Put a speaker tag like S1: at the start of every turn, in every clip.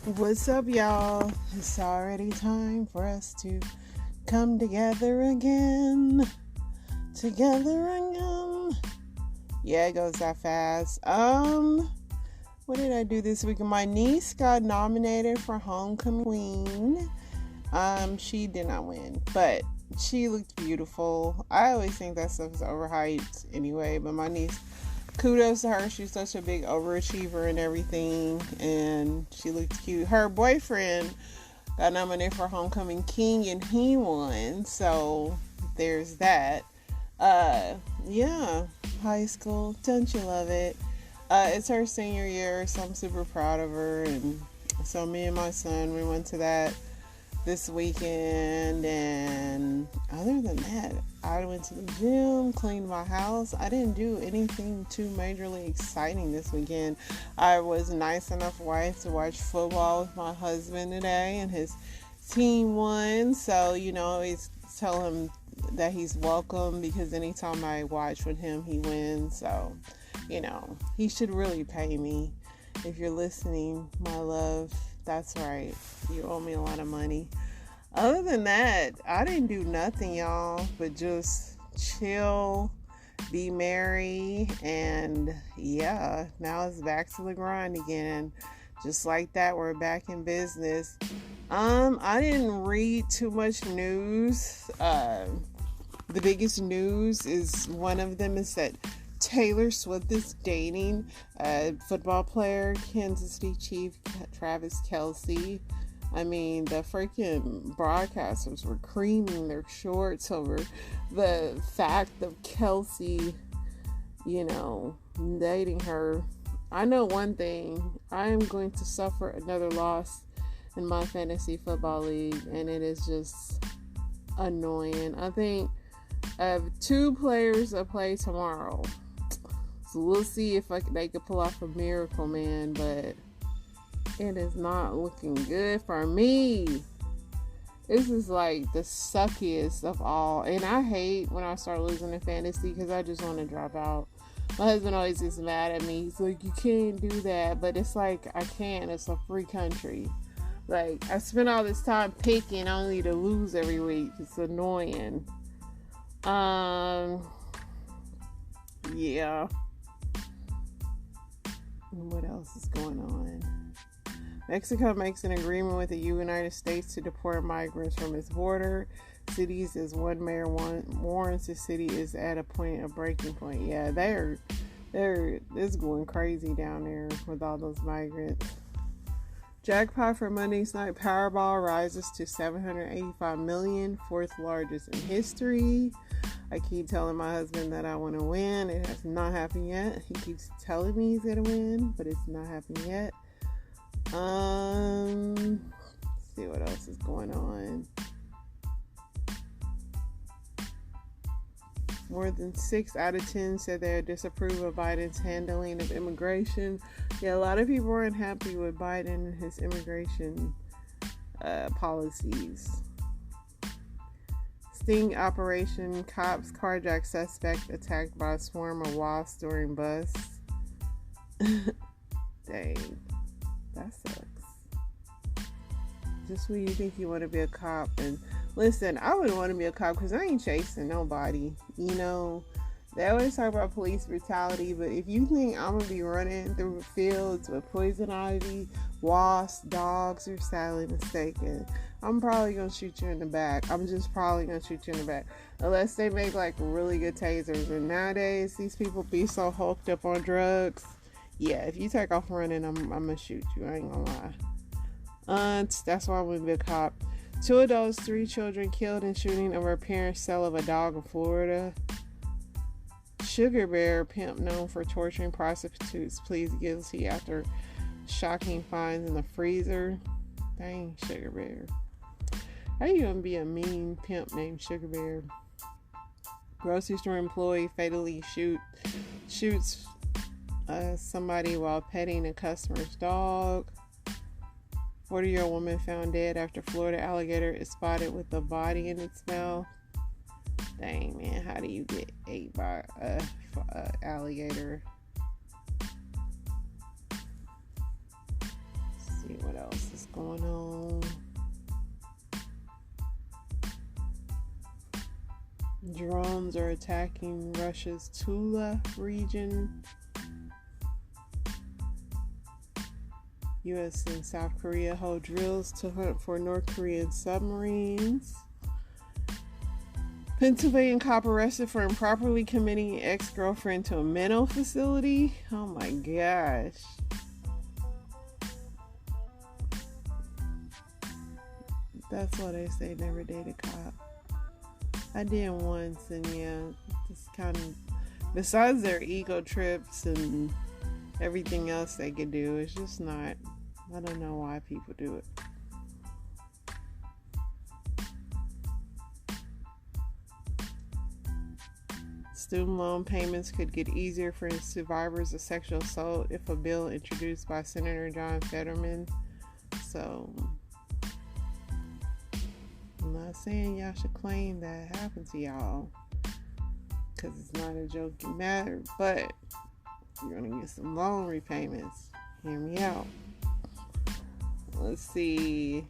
S1: What's up, y'all? It's already time for us to come together again. Together again. Yeah, it goes that fast. What did I do this week? My niece got nominated for Homecoming Queen. She did not win, but she looked beautiful. I always think that stuff is overhyped anyway, but my niece, kudos to her. She's such a big overachiever and everything, and she looked cute. Her boyfriend got nominated for Homecoming King, and he won, so there's that. Yeah, high school, don't you love it? It's her senior year, so I'm super proud of her, and so me and my son, we went to that this weekend, and other than that, I went to the gym, cleaned my house. I didn't do anything too majorly exciting this weekend. I was a nice enough wife to watch football with my husband today, and his team won, so I always tell him that he's welcome, because anytime I watch with him, he wins. So he should really pay me. If you're listening, my love, that's right. You owe me a lot of money. Other than that, I didn't do nothing, y'all, but just chill, be merry, and yeah, now it's back to the grind again. Just like that, we're back in business. I didn't read too much news. The biggest news is one of them is that Taylor Swift is dating a football player, Kansas City Chief Travis Kelce. I mean, the freaking broadcasters were creaming their shorts over the fact of Kelce, dating her. I know one thing. I am going to suffer another loss in my fantasy football league, and it is just annoying. I think I have 2 players that play tomorrow. So we'll see if they could pull off a miracle, man, but it is not looking good for me. This is like the suckiest of all. And I hate when I start losing in fantasy, because I just want to drop out. My husband always gets mad at me. He's like, you can't do that. But it's like, I can. It's a free country. Like, I spend all this time picking only to lose every week. It's annoying. Yeah. What else is going on? Mexico makes an agreement with the United States to deport migrants from its border cities, as one mayor warns the city is at a breaking point. Yeah, it's going crazy down there with all those migrants. Jackpot for Monday's night Powerball rises to $785 million, 4th largest in history. I keep telling my husband that I want to win. It has not happened yet. He keeps telling me he's going to win, but it's not happening yet. Let's see what else is going on. More than 6 out of 10 said they disapprove of Biden's handling of immigration. Yeah, a lot of people weren't happy with Biden and his immigration policies. Sting operation: cops carjack suspect attacked by a swarm of wasps during bus. Dang, that sucks. Just when you think you want to be a cop, and listen, I wouldn't want to be a cop because I ain't chasing nobody. They always talk about police brutality, but if you think I'm gonna be running through fields with poison ivy, wasps, dogs, you're sadly mistaken. I'm probably gonna shoot you in the back. I'm just probably gonna shoot you in the back, unless they make like really good tasers. And nowadays, these people be so hulked up on drugs. Yeah, if you take off running, I'm gonna shoot you. I ain't gonna lie. That's why I wouldn't be a cop. 2 adults, 3 children killed in shooting over a parent's sale of a dog in Florida. Sugar Bear pimp known for torturing prostitutes pleads guilty after shocking finds in the freezer. Dang, Sugar Bear. How you gonna be a mean pimp named Sugar Bear? Grocery store employee fatally shoots somebody while petting a customer's dog. 40-year-old woman found dead after Florida alligator is spotted with a body in its mouth. Dang, man, how do you get ate by a alligator? Let's see see what else is going on. Drones are attacking Russia's Tula region. U.S. and South Korea hold drills to hunt for North Korean submarines. Pennsylvania cop arrested for improperly committing ex-girlfriend to a mental facility. Oh my gosh. That's why they say never date a cop. I did once, and yeah, just kind of, besides their ego trips and everything else they could do, it's just not, I don't know why people do it. Student loan payments could get easier for survivors of sexual assault if a bill introduced by Senator John Fetterman. So, I'm not saying y'all should claim that happened to y'all, because it's not a joking matter, but you're going to get some loan repayments. Hear me out. Let's see.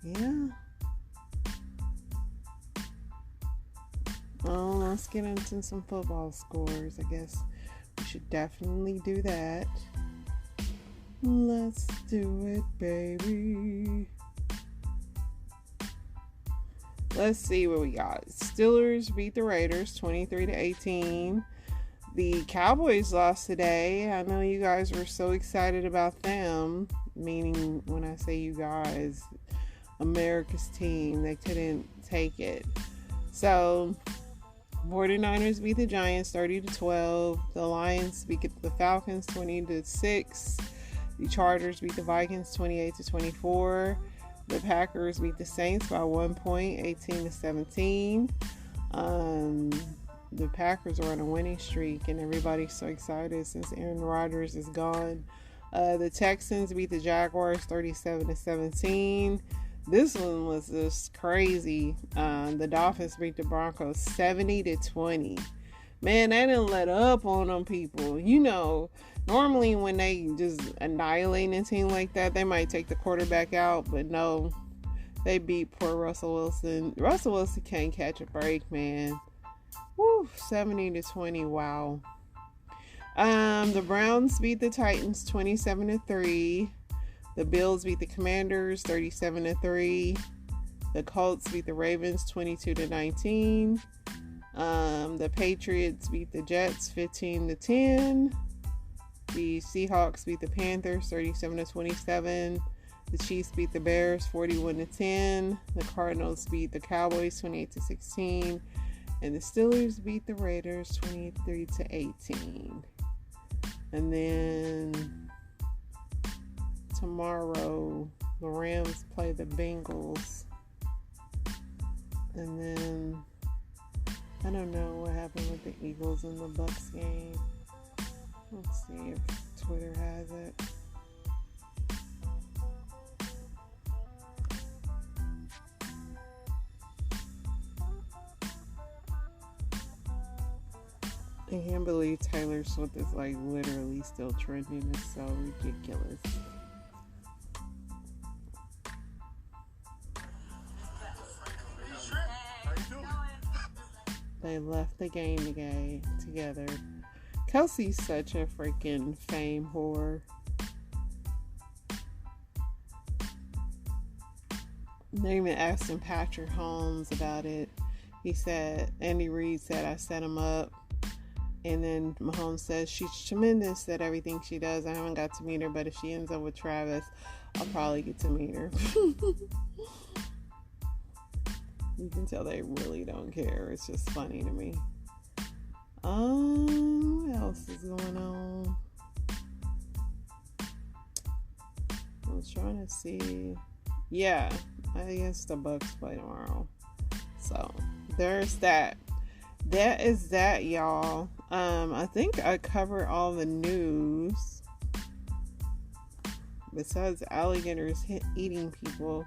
S1: Yeah. Oh, let's get into some football scores. I guess we should definitely do that. Let's do it, baby. Let's see what we got. Steelers beat the Raiders 23-18. The Cowboys lost today. I know you guys were so excited about them. Meaning, when I say you guys, America's team, they couldn't take it. So, 49ers beat the Giants 30-12. The Lions beat the Falcons 20-6. The Chargers beat the Vikings 28-24. The Packers beat the Saints by 1 point, 18-17. The Packers are on a winning streak, and everybody's so excited since Aaron Rodgers is gone. The Texans beat the Jaguars 37-17. This one was just crazy. The Dolphins beat the Broncos 70-20. Man, they didn't let up on them people. You know, normally when they just annihilate a team like that, they might take the quarterback out, but no, they beat poor Russell Wilson. Russell Wilson can't catch a break, man. Woo, 70-20, wow. The Browns beat the Titans 27-3. The Bills beat the Commanders 37-3. The Colts beat the Ravens 22-19. The Patriots beat the Jets 15-10. The Seahawks beat the Panthers 37-27. The Chiefs beat the Bears 41-10. The Cardinals beat the Cowboys 28-16. And the Steelers beat the Raiders 23-18. And then tomorrow, the Rams play the Bengals. And then I don't know what happened with the Eagles and the Bucks game. Let's see if Twitter has it. I can't believe Taylor Swift is like literally still trending. It's so ridiculous. They left the game together. Kelsey's such a freaking fame whore. They even asked him Patrick Holmes about it. He said, Andy Reid said, I set him up. And then Mahomes says, she's tremendous at everything she does. I haven't got to meet her, but if she ends up with Travis, I'll probably get to meet her. You can tell they really don't care. It's just funny to me. What else is going on? I was trying to see. Yeah, I guess the Bucks play tomorrow. So, there's that. That is that, y'all. I think I covered all the news. Besides alligators eating people,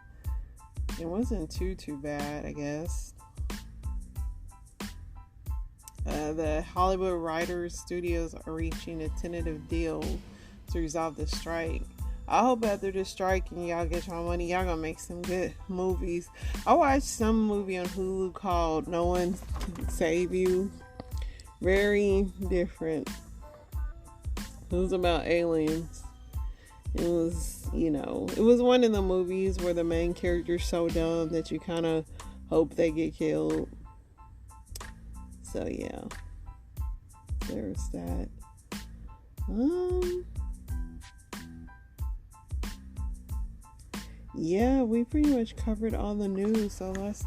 S1: it wasn't too bad, I guess. The Hollywood Writers Studios are reaching a tentative deal to resolve the strike. I hope after the strike and y'all get your money, y'all gonna make some good movies. I watched some movie on Hulu called No One Can Save You. Very different. It was about aliens. It was, it was one of the movies where the main character's so dumb that you kind of hope they get killed. So yeah, there's that. Yeah, we pretty much covered all the news, so let's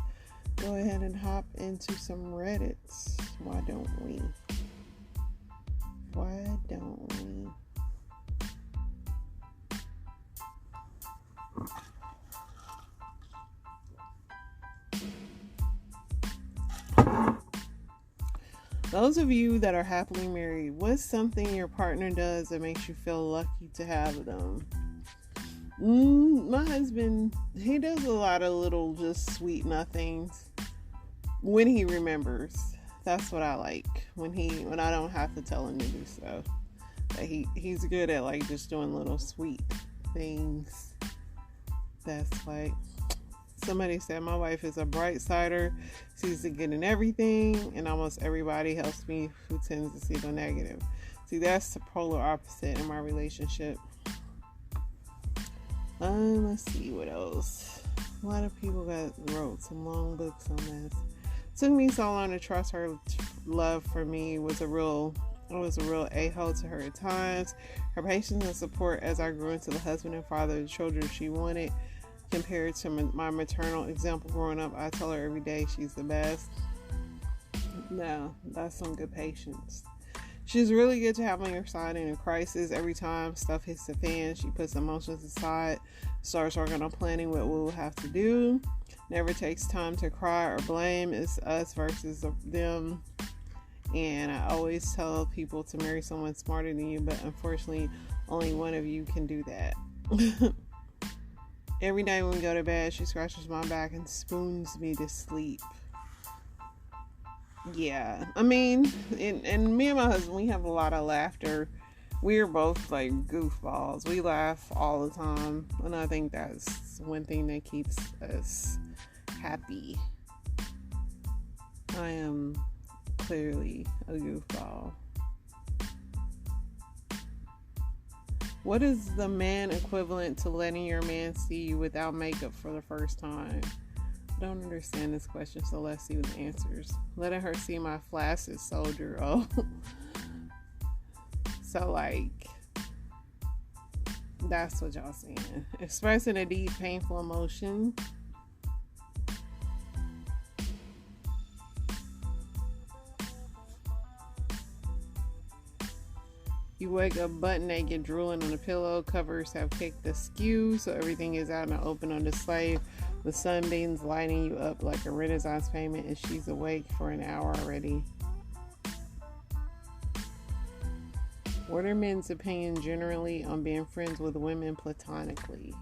S1: go ahead and hop into some Reddits. Why don't we? Those of you that are happily married, what's something your partner does that makes you feel lucky to have them? My husband, he does a lot of little just sweet nothings when he remembers. That's what I like. When I don't have to tell him to do stuff. But he's good at like just doing little sweet things. That's like, somebody said my wife is a bright sider, sees the good in everything, and almost everybody helps me who tends to see the negative. See, that's the polar opposite in my relationship. Let's see what else. A lot of people wrote some long books on this. It took me so long to trust her love for me. Was a real a-hole to her at times. Her patience and support as I grew into the husband and father of the children she wanted. Compared to my maternal example growing up, I tell her every day she's the best. No, that's some good patience. She's really good to have on your side in a crisis. Every time stuff hits the fan, she puts emotions aside, starts working on planning what we'll have to do. Never takes time to cry or blame. It's us versus them. And I always tell people to marry someone smarter than you, but unfortunately, only one of you can do that. Every night when we go to bed, she scratches my back and spoons me to sleep. Yeah, I mean, and me and my husband, we have a lot of laughter. We're both like goofballs. We laugh all the time, and I think that's one thing that keeps us happy. I am clearly a goofball. What is the man equivalent to letting your man see you without makeup for the first time? I don't understand this question, so let's see the answers. Letting her see my flaccid soldier. Oh. So, like, that's what y'all saying. Expressing a deep, painful emotion. You wake up butt naked, drooling on a pillow. Covers have kicked askew, so everything is out in the open on display, with sunbeams lighting you up like a Renaissance painting, and she's awake for an hour already. What are men's opinions generally on being friends with women platonically?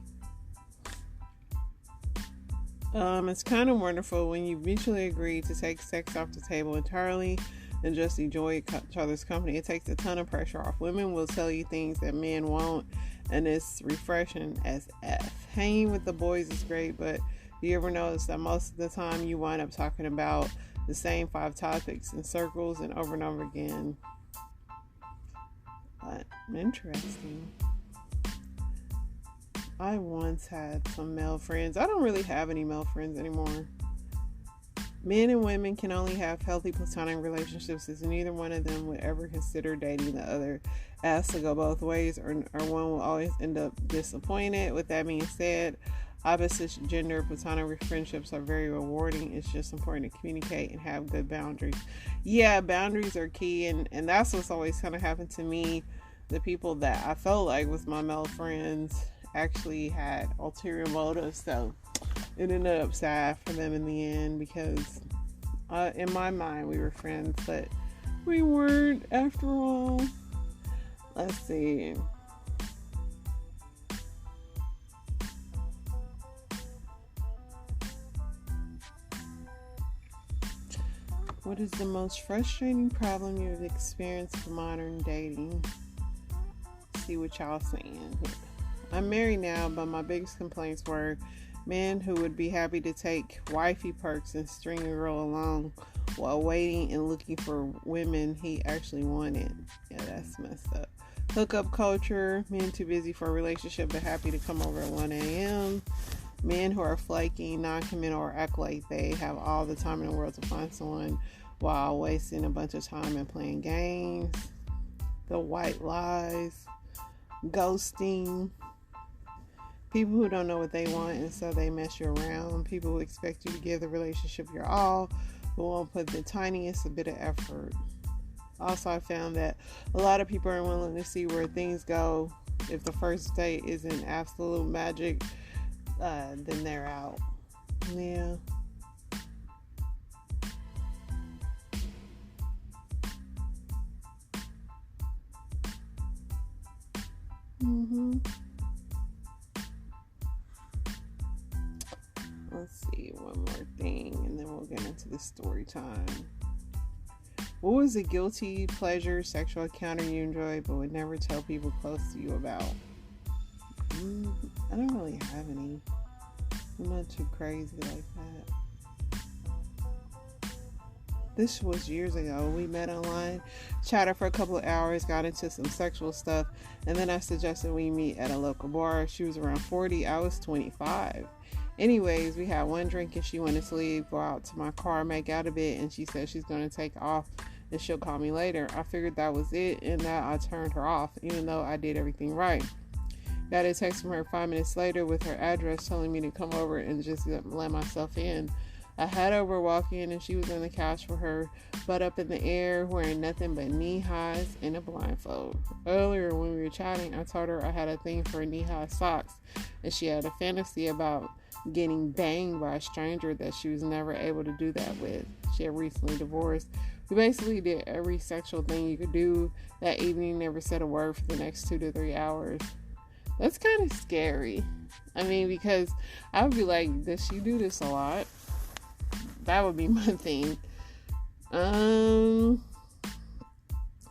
S1: It's kind of wonderful when you mutually agree to take sex off the table entirely and just enjoy each other's company. It takes a ton of pressure off. Women will tell you things that men won't, and it's refreshing as F. Hanging with the boys is great, but you ever notice that most of the time you wind up talking about the same 5 topics in circles and over again? But interesting. I once had some male friends. I don't really have any male friends anymore. Men and women can only have healthy platonic relationships as neither one of them would ever consider dating the other. It has to go both ways, or one will always end up disappointed. With that being said, opposite gender platonic friendships are very rewarding. It's just important to communicate and have good boundaries. Yeah, boundaries are key, and that's what's always kind of happened to me. The people that I felt like was my male friends actually had ulterior motives, so it ended up sad for them in the end, because in my mind we were friends, but we weren't after all. Let's see. What is the most frustrating problem you've experienced with modern dating? See what y'all saying. I'm married now, but my biggest complaints were men who would be happy to take wifey perks and string a girl along while waiting and looking for women he actually wanted. Yeah, that's messed up. Hookup culture, men too busy for a relationship but happy to come over at 1 a.m. Men who are flaky, non-committal, or act like they have all the time in the world to find someone while wasting a bunch of time and playing games. The white lies. Ghosting. People who don't know what they want and so they mess you around. People who expect you to give the relationship your all but won't put the tiniest bit of effort. Also, I found that a lot of people are willing to see where things go. If the first date isn't absolute magic, then they're out. Yeah. Let's see, one more thing, and then we'll get into the story time. What was a guilty pleasure sexual encounter you enjoyed but would never tell people close to you about? I don't really have any. I'm not too crazy like that. This was years ago. We met online, chatted for a couple of hours, got into some sexual stuff, and then I suggested we meet at a local bar. She was around 40, I was 25. Anyways, we had one drink and she wanted to leave, go out to my car, make out a bit, and she said she's going to take off and she'll call me later. I figured that was it and that I turned her off, even though I did everything right. Got a text from her 5 minutes later with her address telling me to come over and just let myself in. I had over, walk in, and she was on the couch for her butt up in the air, wearing nothing but knee highs and a blindfold. Earlier when we were chatting, I told her I had a thing for knee-high socks, and she had a fantasy about getting banged by a stranger that she was never able to do that with. She had recently divorced. We basically did every sexual thing you could do that evening, never said a word for the next 2 to 3 hours. That's kind of scary. I mean, because I would be like, does she do this a lot? That would be my thing.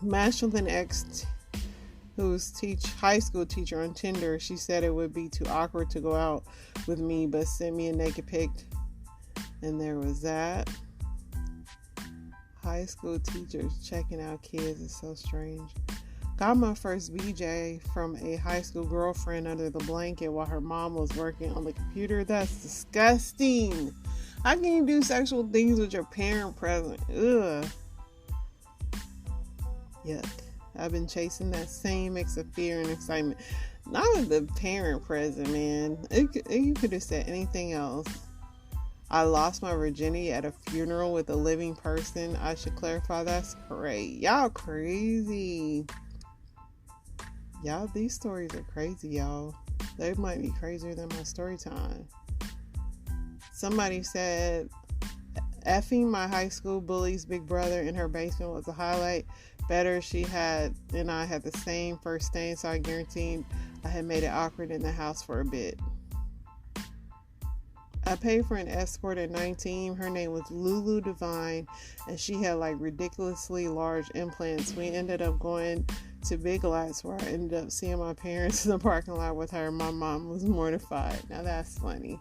S1: Matched with an ex who's high school teacher on Tinder. She said it would be too awkward to go out with me, but sent me a naked pic. And there was that. High school teachers checking out kids is so strange. Got my first BJ from a high school girlfriend under the blanket while her mom was working on the computer. That's disgusting. How can you do sexual things with your parent present? Ugh. Yuck. I've been chasing that same mix of fear and excitement. Not with the parent present, man. You could have said anything else. I lost my virginity at a funeral with a living person. I should clarify that's crazy. Y'all crazy. Y'all, these stories are crazy, y'all. They might be crazier than my story time. Somebody said, effing my high school bully's big brother in her basement was a highlight. Better she and I had the same first name, so I guaranteed I had made it awkward in the house for a bit. I paid for an escort at 19. Her name was Lulu Divine, and she had like ridiculously large implants. We ended up going to Big Lots where I ended up seeing my parents in the parking lot with her. My mom was mortified. Now that's funny.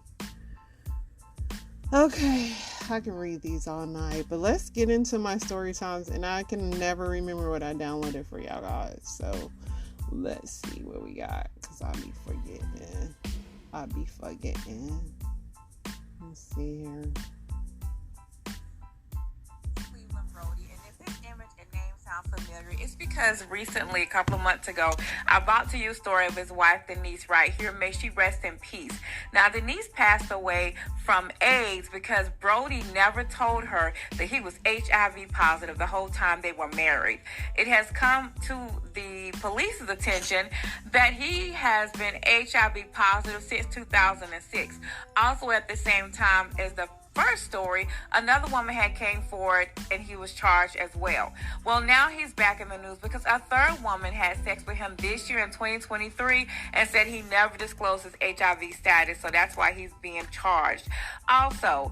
S1: Okay, I can read these all night, but let's get into my story times, and I can never remember what I downloaded for y'all guys. So let's see what we got, because I'll be forgetting. Let's see here.
S2: Familiar. It's because recently, a couple of months ago, I brought to you a story of his wife, Denise, right here. May she rest in peace. Now, Denise passed away from AIDS because Brody never told her that he was HIV positive the whole time they were married. It has come to the police's attention that he has been HIV positive since 2006. Also, at the same time as the first story, another woman had came forward and he was charged as well. Well, now he's back in the news because a third woman had sex with him this year in 2023 and said he never disclosed his HIV status, so that's why he's being charged. Also,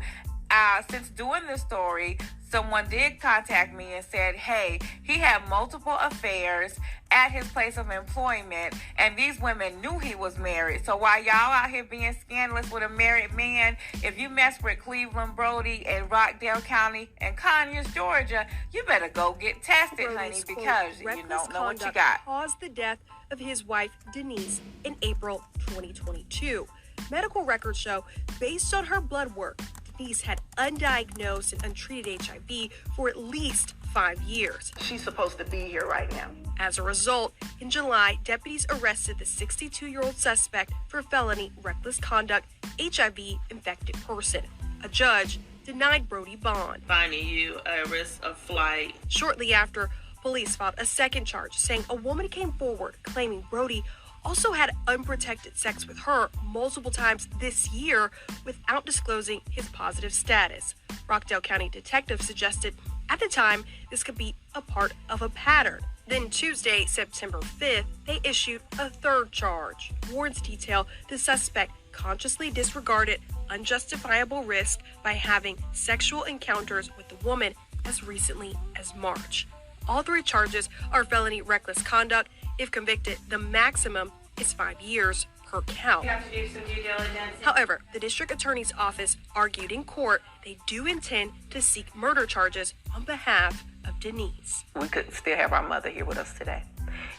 S2: since doing this story, someone did contact me and said, hey, he had multiple affairs at his place of employment, and these women knew he was married. So while y'all out here being scandalous with a married man, if you mess with Cleveland Brody in Rockdale County and Conyers, Georgia, you better go get tested, honey, because you don't know what you got.
S3: Caused the death of his wife, Denise, in April 2022. Medical records show, based on her blood work, Denise had undiagnosed and untreated HIV for at least 5 years.
S4: She's supposed to be here right now.
S3: As a result, in July, deputies arrested the 62-year-old suspect for felony reckless conduct, HIV-infected person. A judge denied Brody bond,
S4: Finding you a risk of flight.
S3: Shortly after, police filed a second charge, saying a woman came forward claiming Brody also had unprotected sex with her multiple times this year without disclosing his positive status. Rockdale County detectives suggested at the time this could be a part of a pattern. Then Tuesday, September 5th, they issued a third charge. Warrants detail the suspect consciously disregarded unjustifiable risk by having sexual encounters with the woman as recently as March. All 3 charges are felony reckless conduct. If convicted, the maximum is 5 years per count.
S5: You have to do some due diligence.
S3: However, the district attorney's office argued in court they do intend to seek murder charges on behalf of Denise.
S4: We could still have our mother here with us today.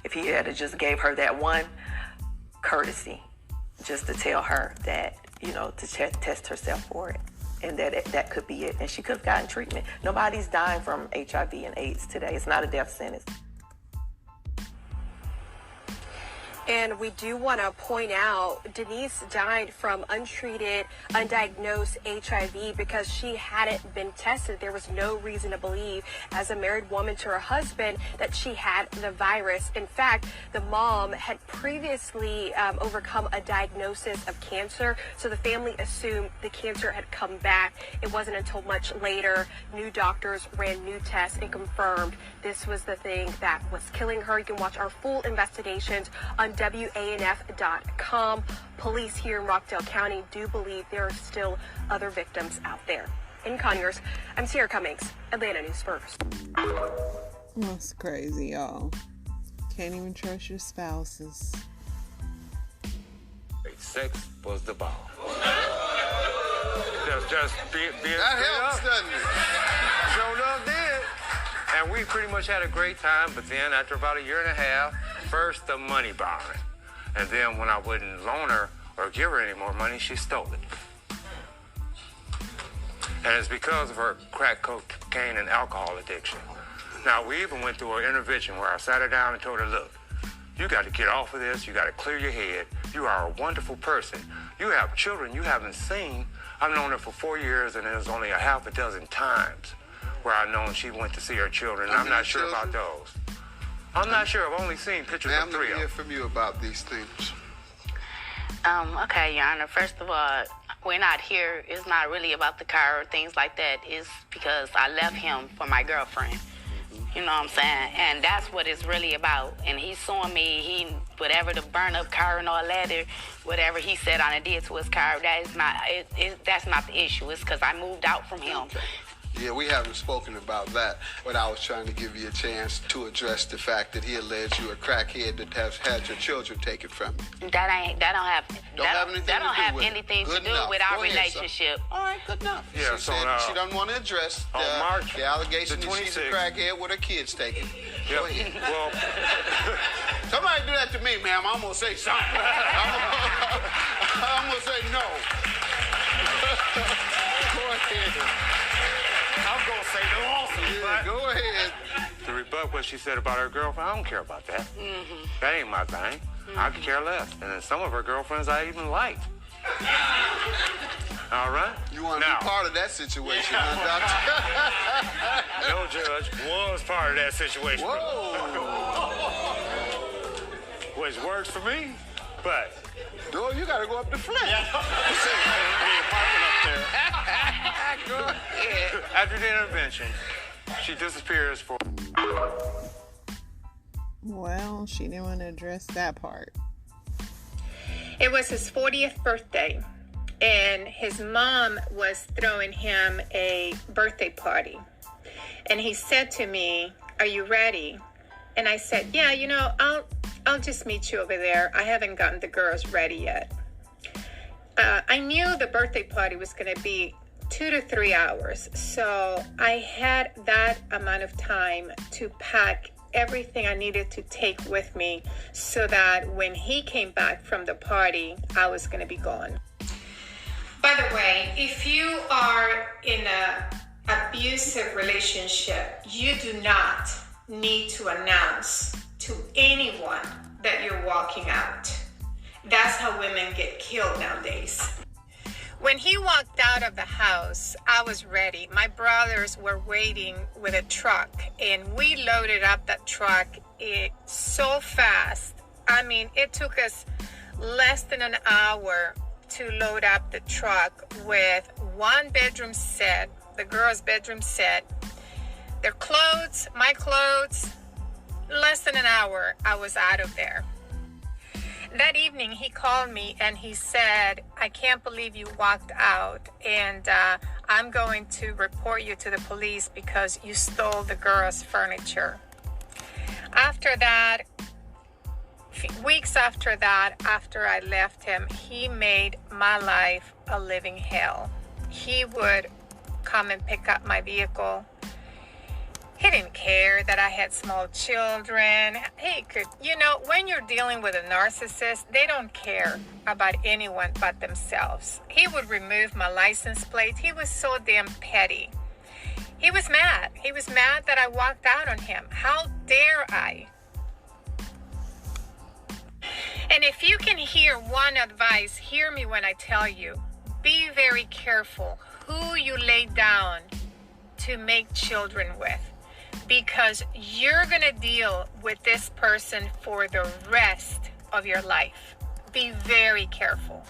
S4: If he had just gave her that one courtesy, just to tell her that, to test herself for it. And that could be it. And she could have gotten treatment. Nobody's dying from HIV and AIDS today. It's not a death sentence.
S3: And we do want to point out, Denise died from untreated, undiagnosed HIV because she hadn't been tested. There was no reason to believe, as a married woman to her husband, that she had the virus. In fact, the mom had previously overcome a diagnosis of cancer, so the family assumed the cancer had come back. It wasn't until much later new doctors ran new tests and confirmed this was the thing that was killing her. You can watch our full investigations on WANF.com. Police here in Rockdale County do believe there are still other victims out there. In Conyers, I'm Sierra Cummings, Atlanta News First.
S1: That's crazy, y'all. Can't even trust your spouses.
S6: Sex was the bomb. just be
S7: that helps, doesn't it?
S6: Sure enough did. And we pretty much had a great time, but then after about a year and a half, first the money bombing. And then when I wouldn't loan her or give her any more money, she stole it. And it's because of her crack, cocaine, and alcohol addiction. Now, we even went through an intervention where I sat her down and told her, look, you got to get off of this. You got to clear your head. You are a wonderful person. You have children you haven't seen. I've known her for 4 years, and there's only a half a dozen times where I've known she went to see her children. I'm not sure about those. I'm not sure. I've only seen pictures of 3 of them.
S7: Let me hear from you about these things.
S8: Okay, Your Honor. First of all, we're not here. It's not really about the car or things like that. It's because I left him for my girlfriend. You know what I'm saying? And that's what it's really about. And he's suing me. Whatever the burn up car and all that, or whatever he said I did to his car, that's not the issue. It's because I moved out from him.
S7: Okay. Yeah, we haven't spoken about that, but I was trying to give you a chance to address the fact that he alleged you a crackhead that has had your children taken from you.
S8: That don't have anything to do with our relationship.
S7: All right, good enough.
S6: Yeah,
S7: she said she doesn't want to address the allegation that she's a crackhead with her kids taken.
S6: Yep. Well,
S7: somebody do that to me, ma'am. I'm gonna say something. I'm gonna say no. Go ahead.
S6: I'm going to say no also.
S7: Yeah, go ahead.
S6: To rebut what she said about her girlfriend, I don't care about that. Mm-hmm. That ain't my thing. Mm-hmm. I could care less. And then some of her girlfriends I even liked. All right?
S7: You want to be part of that situation, huh, Doctor?
S6: No, Judge, was part of that situation.
S7: Whoa.
S6: Which works for me, but...
S7: Dude, you got to go up to Flint.
S6: Yeah. Go ahead. After the intervention, she disappears for...
S1: Well, she didn't want to address that part.
S9: It was his 40th birthday, and his mom was throwing him a birthday party. And he said to me, "Are you ready?" And I said, "Yeah, I'll just meet you over there. I haven't gotten the girls ready yet." I knew the birthday party was going to be 2 to 3 hours. So I had that amount of time to pack everything I needed to take with me so that when he came back from the party, I was going to be gone. By the way, if you are in an abusive relationship, you do not need to announce to anyone that you're walking out. That's how women get killed nowadays. When he walked out of the house, I was ready. My brothers were waiting with a truck, and we loaded up that truck so fast. I mean, it took us less than an hour to load up the truck with 1-bedroom set, the girls' bedroom set, their clothes, my clothes. Less than an hour, I was out of there. That evening, he called me and he said, "I can't believe you walked out, and I'm going to report you to the police because you stole the girls' furniture." After that, weeks after that, after I left him, he made my life a living hell. He would come and pick up my vehicle. He didn't care that I had small children. He could, when you're dealing with a narcissist, they don't care about anyone but themselves. He would remove my license plate. He was so damn petty. He was mad. He was mad that I walked out on him. How dare I? And if you can hear one advice, hear me when I tell you, be very careful who you lay down to make children with, because you're going to deal with this person for the rest of your life. Be very careful.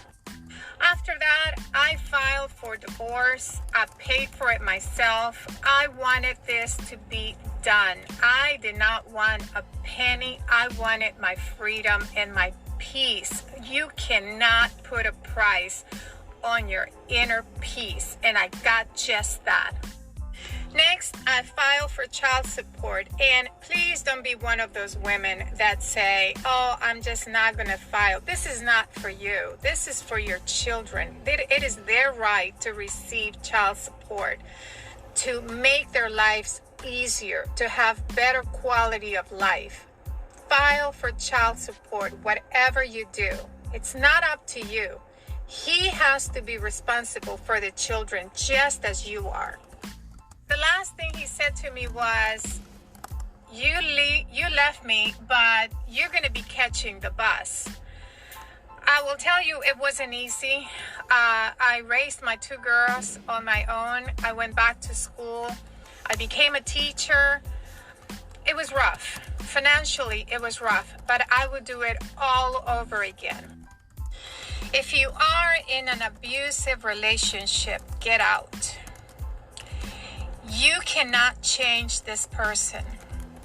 S9: After that, I filed for divorce. I paid for it myself. I wanted this to be done. I did not want a penny. I wanted my freedom and my peace. You cannot put a price on your inner peace, and I got just that. Next, I filed for child support, and please don't be one of those women that say, "Oh, I'm just not going to file." This is not for you. This is for your children. It is their right to receive child support, to make their lives easier, to have better quality of life. File for child support, whatever you do. It's not up to you. He has to be responsible for the children just as you are. The last thing he said to me was, you left me, but you're going to be catching the bus. I will tell you, it wasn't easy. I raised my 2 girls on my own. I went back to school. I became a teacher. It was rough. Financially, it was rough, but I would do it all over again. If you are in an abusive relationship, get out. You cannot change this person.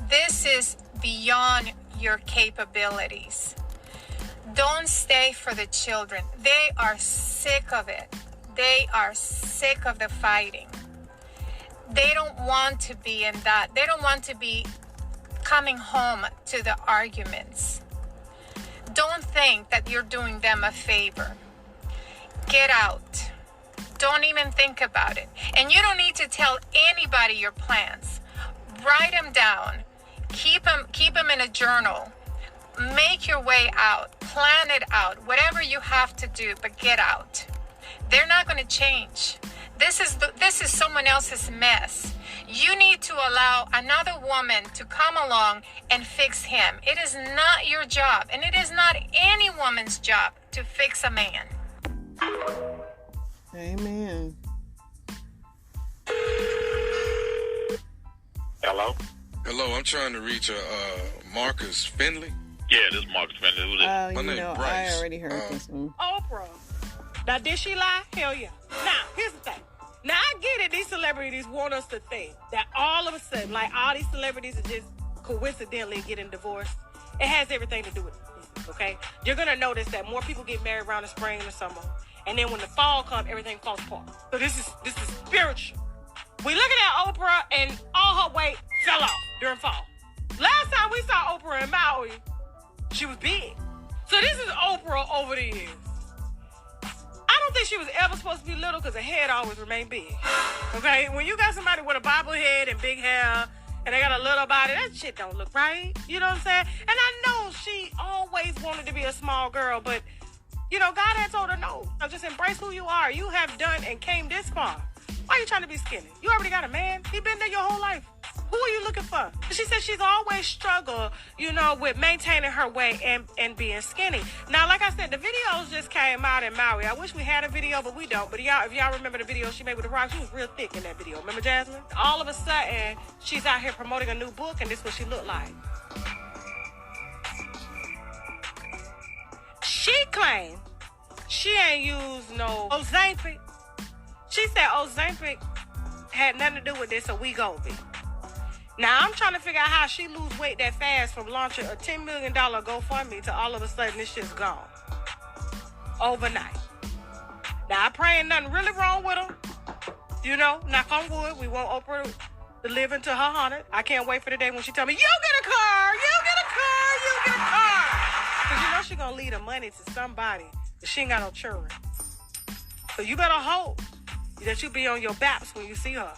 S9: This is beyond your capabilities. Don't stay for the children. They are sick of it. They are sick of the fighting. They don't want to be in that. They don't want to be coming home to the arguments. Don't think that you're doing them a favor. Get out. Don't even think about it. And you don't need to tell anybody your plans. Write them down. Keep them in a journal. Make your way out. Plan it out. Whatever you have to do, but get out. They're not going to change. This is someone else's mess. You need to allow another woman to come along and fix him. It is not your job, and it is not any woman's job to fix a man.
S1: Amen.
S5: Hello?
S10: Hello, I'm trying to reach Marcus Finley.
S5: Yeah, this is Marcus Finley. Who's this?
S1: My name Bryce. I already heard this one.
S11: Oprah. Now, did she lie? Hell yeah. Now, here's the thing. Now, I get it. These celebrities want us to think that all of a sudden, like all these celebrities are just coincidentally getting divorced. It has everything to do with it, okay? You're going to notice that more people get married around the spring and the summer. And then when the fall comes, everything falls apart. So this is spiritual. We looking at Oprah and all her weight fell off during fall. Last time we saw Oprah in Maui, she was big. So this is Oprah over the years. I don't think she was ever supposed to be little because her head always remained big. Okay? When you got somebody with a bobblehead and big hair and they got a little body, that shit don't look right. You know what I'm saying? And I know she always wanted to be a small girl, but, you know, God had told her no. Just embrace who you are. You have done and came this far. Why are you trying to be skinny? You already got a man. He been there your whole life. Who are you looking for? She said she's always struggled, you know, with maintaining her weight and being skinny. Now, like I said, the videos just came out in Maui. I wish we had a video, but we don't. But if y'all remember the video she made with The Rock, she was real thick in that video. Remember Jasmine? All of a sudden, she's out here promoting a new book, and this is what she looked like. She claimed she ain't used no Ozempic. She said Ozempic had nothing to do with this, so Wegovy. Now, I'm trying to figure out how she lose weight that fast from launching a $10 million GoFundMe to all of a sudden this shit's gone. Overnight. Now, I pray ain't nothing really wrong with her. You know, knock on wood, we want Oprah to live into her 100. I can't wait for the day when she tell me, you get a car, you get a car, you get a car. Because you know she gonna leave the money to somebody, but she ain't got no children. So you better hope that you be on your baps when you see her.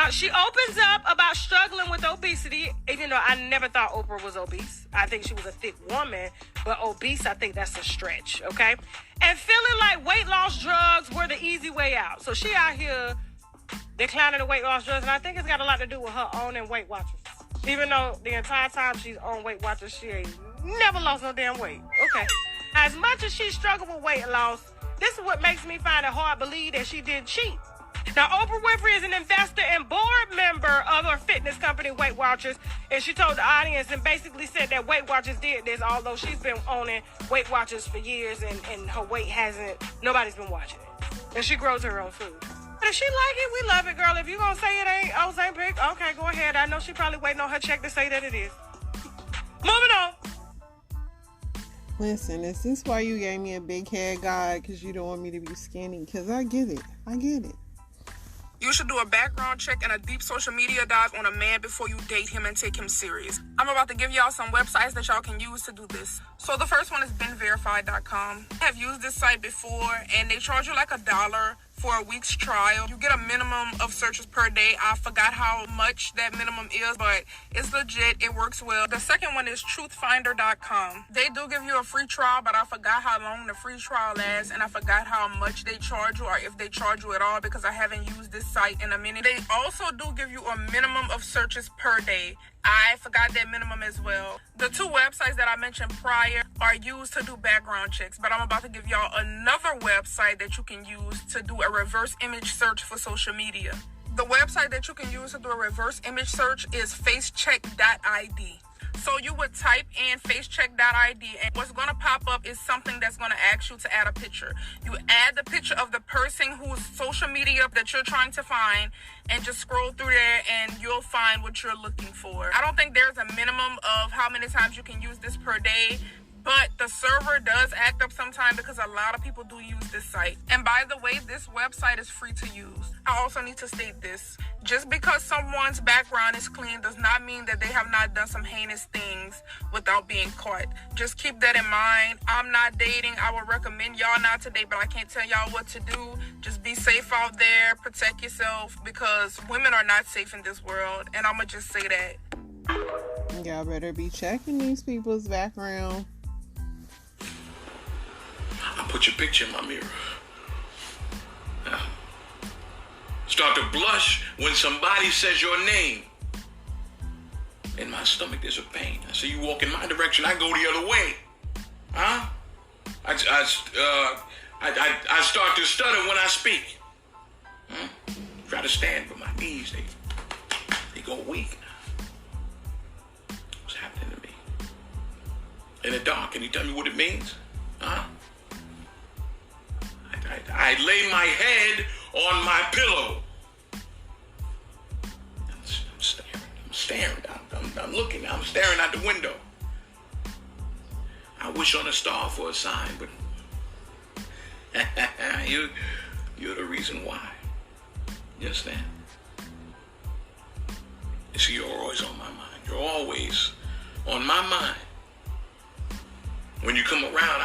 S11: She opens up about struggling with obesity, even though I never thought Oprah was obese. I think she was a thick woman, but obese, I think that's a stretch, okay? And feeling like weight loss drugs were the easy way out. So she out here declining the weight loss drugs, and I think it's got a lot to do with her owning Weight Watchers. Even though the entire time she's on Weight Watchers, she ain't never lost no damn weight. Okay. As much as she struggled with weight loss, this is what makes me find it hard to believe that she didn't cheat. Now, Oprah Winfrey is an investor and board member of her fitness company, Weight Watchers, and she told the audience and basically said that Weight Watchers did this, although she's been owning Weight Watchers for years and her weight nobody's been watching it. And she grows her own food. But if she like it, we love it, girl. If you gonna say it ain't Ozempic, okay, go ahead. I know she probably waiting on her check to say that it is. Moving on.
S1: Listen, is this why you gave me a big head, God? Because you don't want me to be skinny? Because I get it. I get it.
S12: You should do a background check and a deep social media dive on a man before you date him and take him serious. I'm about to give y'all some websites that y'all can use to do this. So the first one is BeenVerified.com. I have used this site before, and they charge you like $1 for a week's trial. You get a minimum of searches per day. I forgot how much that minimum is, but it's legit. It works well. The second one is Truthfinder.com. They do give you a free trial, but I forgot how long the free trial lasts, and I forgot how much they charge you, or if they charge you at all, because I haven't used this site in a minute. They also do give you a minimum of searches per day. I forgot that minimum as well. The two websites that I mentioned prior are used to do background checks, but I'm about to give y'all another website that you can use to do a reverse image search for social media. The website that you can use to do a reverse image search is facecheck.id. So you would type in facecheck.id, and what's going to pop up is something that's going to ask you to add a picture. You add the picture of the person whose social media that you're trying to find, and just scroll through there and you'll find what you're looking for. I don't think there's a minimum of how many times you can use this per day, but the server does act up sometime because a lot of people do use this site. And by the way, this website is free to use. I also need to state this. Just because someone's background is clean does not mean that they have not done some heinous things without being caught. Just keep that in mind. I'm not dating. I would recommend y'all not to date, but I can't tell y'all what to do. Just be safe out there. Protect yourself, because women are not safe in this world. And I'm going to just say that.
S1: Y'all better be checking these people's background.
S13: I put your picture in my mirror. Now, start to blush when somebody says your name. In my stomach, there's a pain. So you walk in my direction, I go the other way. Huh? I start to stutter when I speak. Try to stand, but my knees, they go weak. What's happening to me? In the dark, can you tell me what it means? Huh? I lay my head on my pillow. I'm staring. I'm looking. I'm staring out the window. I wish on a star for a sign, but you're the reason why. You understand? See, you're always on my mind. You're always on my mind. When you come around,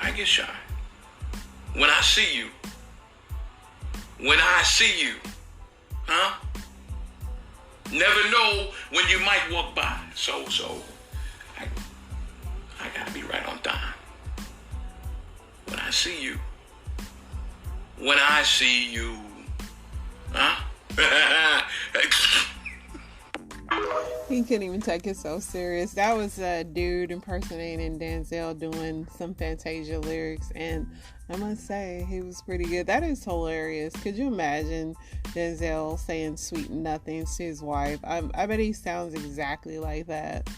S13: I get shy. When I see you. Huh? Never know when you might walk by. So I gotta be right on time. When I see you. Huh?
S1: He couldn't even take it so serious. That was a dude impersonating Denzel doing some Fantasia lyrics, and I must say he was pretty good. That is hilarious. Could you imagine Denzel saying sweet nothings to his wife? I bet he sounds exactly like that.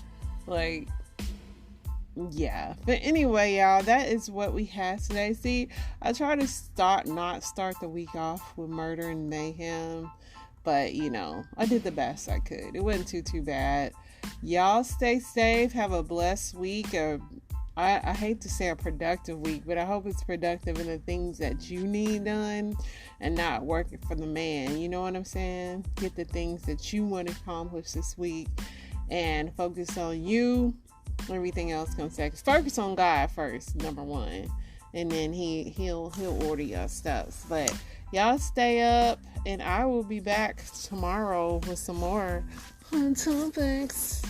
S1: Like, yeah. But anyway, y'all, that is what we had today. See, I try to not start the week off with murder and mayhem, but I did the best I could. It wasn't too bad. Y'all stay safe. Have a blessed week. I hate to say a productive week, but I hope it's productive in the things that you need done and not working for the man. You know what I'm saying? Get the things that you want to accomplish this week and focus on you. Everything else comes second. Focus on God first, number one, and then he'll order your stuff. But y'all stay up, and I will be back tomorrow with some more fun topics.